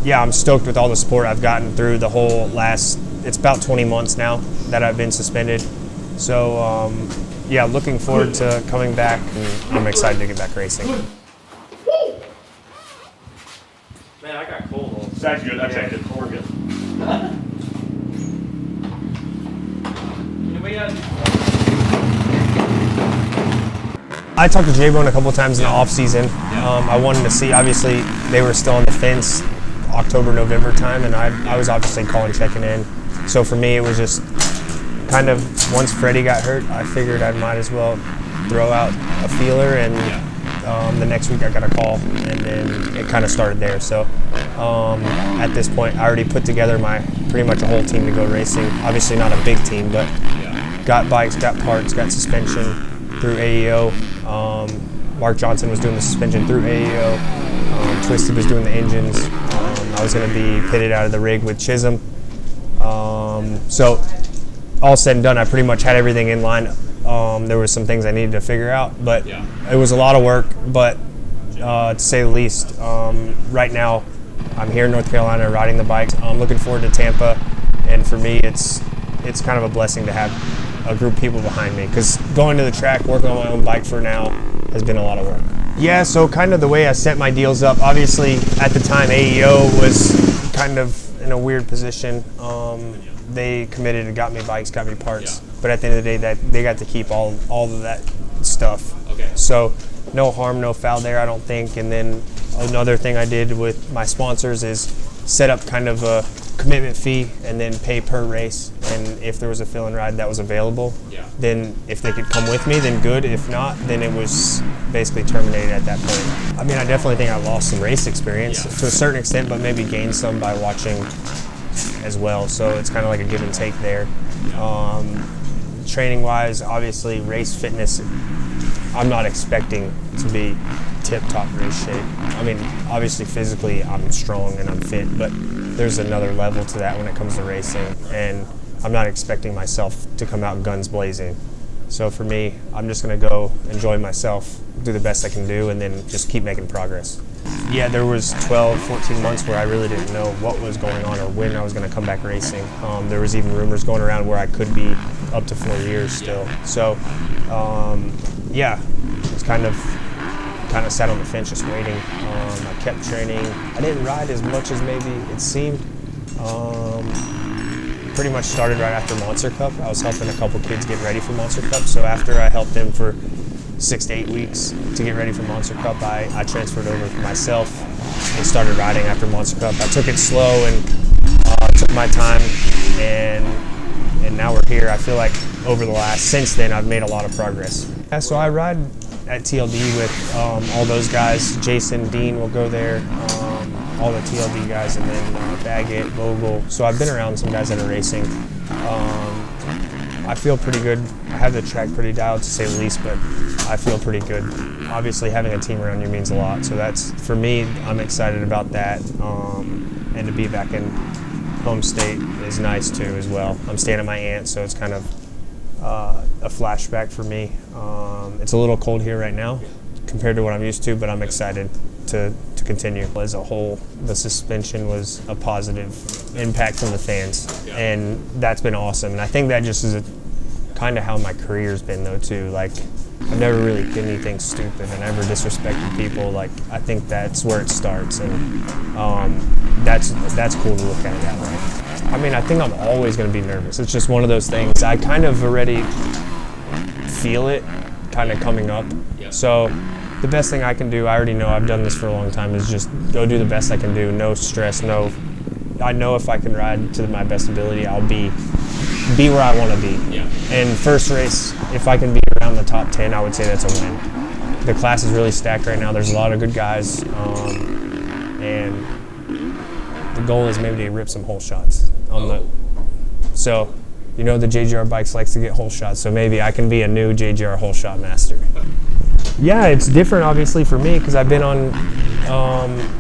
yeah, I'm stoked with all the support I've gotten through the whole it's about 20 months now that I've been suspended. So, yeah, looking forward to coming back, and I'm excited to get back racing. Man, I got cold. That's good. That's good. We're good. I talked to J-Bone a couple times in the off season. I wanted to see, obviously, they were still on the fence October, November time, and I was obviously calling, checking in. So for me, it was just kind of, once Freddie got hurt, I figured I might as well throw out a feeler, and the next week I got a call, and then it kind of started there. So at this point, I already put together pretty much a whole team to go racing. Obviously not a big team, but got bikes, got parts, got suspension through AEO. Mark Johnson was doing the suspension through AEO. Twisted was doing the engines. I was going to be pitted out of the rig with Chisholm. So all said and done, I pretty much had everything in line. There were some things I needed to figure out, but it was a lot of work. But to say the least, right now I'm here in North Carolina riding the bikes. I'm looking forward to Tampa, and for me, it's kind of a blessing to have a group of people behind me, because going to the track, working on my own bike for now has been a lot of work. Yeah, so kind of the way I set my deals up, obviously at the time AEO was kind of in a weird position. They committed and got me bikes, got me parts, but at the end of the day, they got to keep all of that stuff. So no harm, no foul there, I don't think. And then another thing I did with my sponsors is set up kind of a commitment fee and then pay per race. And if there was a fill-in ride that was available, then if they could come with me, then good. If not, then it was basically terminated at that point. I mean, I definitely think I lost some race experience to a certain extent, but maybe gained some by watching as well. So it's kind of like a give and take there. Training-wise, obviously, race fitness, I'm not expecting to be tip-top race shape. I mean, obviously, physically, I'm strong and I'm fit, but there's another level to that when it comes to racing, and I'm not expecting myself to come out guns blazing. So for me, I'm just going to go enjoy myself, do the best I can do, and then just keep making progress. Yeah, there was 12, 14 months where I really didn't know what was going on or when I was going to come back racing. There was even rumors going around where I could be up to 4 years still. So, yeah, it's kind of sat on the fence just waiting. I kept training. I didn't ride as much as maybe it seemed. Pretty much started right after Monster Cup. I was helping a couple kids get ready for Monster Cup. So after I helped them for 6 to 8 weeks to get ready for Monster Cup, I transferred over for myself and started riding after Monster Cup. I took it slow and took my time, and now we're here. I feel like since then, I've made a lot of progress. Yeah, so I ride at TLD with all those guys. Jason, Dean will go there, all the TLD guys, and then Baggett, Vogel. So I've been around some guys that are racing. I feel pretty good. I have the track pretty dialed, to say the least, but I feel pretty good. Obviously, having a team around you means a lot. So that's, for me, I'm excited about that. And to be back in home state is nice too as well. I'm staying at my aunt's, so it's kind of a flashback for me. It's a little cold here right now compared to what I'm used to, but I'm excited to continue. As a whole, the suspension was a positive impact from the fans, and that's been awesome. And I think that just is kind of how my career's been though too. Like, I've never really did anything stupid. I never disrespected people. Like, I think that's where it starts, and that's cool to look at it that way. I mean, I think I'm always going to be nervous. It's just one of those things. I kind of already feel it kind of coming up. So the best thing I can do, I already know I've done this for a long time, is just go do the best I can do. No stress, I know if I can ride to my best ability, I'll be where I want to be. And first race, if I can be around the top 10, I would say that's a win. The class is really stacked right now. There's a lot of good guys, and the goal is maybe to rip some hole shots so you know the JGR bikes likes to get hole shots, so maybe I can be a new JGR hole shot master. Yeah, it's different obviously for me because I've been on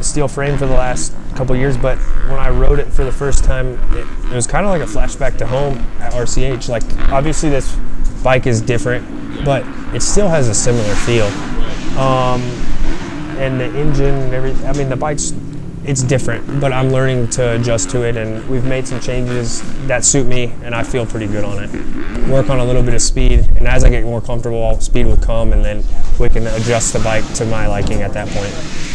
steel frame for the last couple years, but when I rode it for the first time, it was kind of like a flashback to home at RCH. Like, obviously this bike is different, but it still has a similar feel. And the engine and everything, I mean, the bike's it's different, but I'm learning to adjust to it, and we've made some changes that suit me, and I feel pretty good on it. Work on a little bit of speed, and as I get more comfortable, speed will come, and then we can adjust the bike to my liking at that point.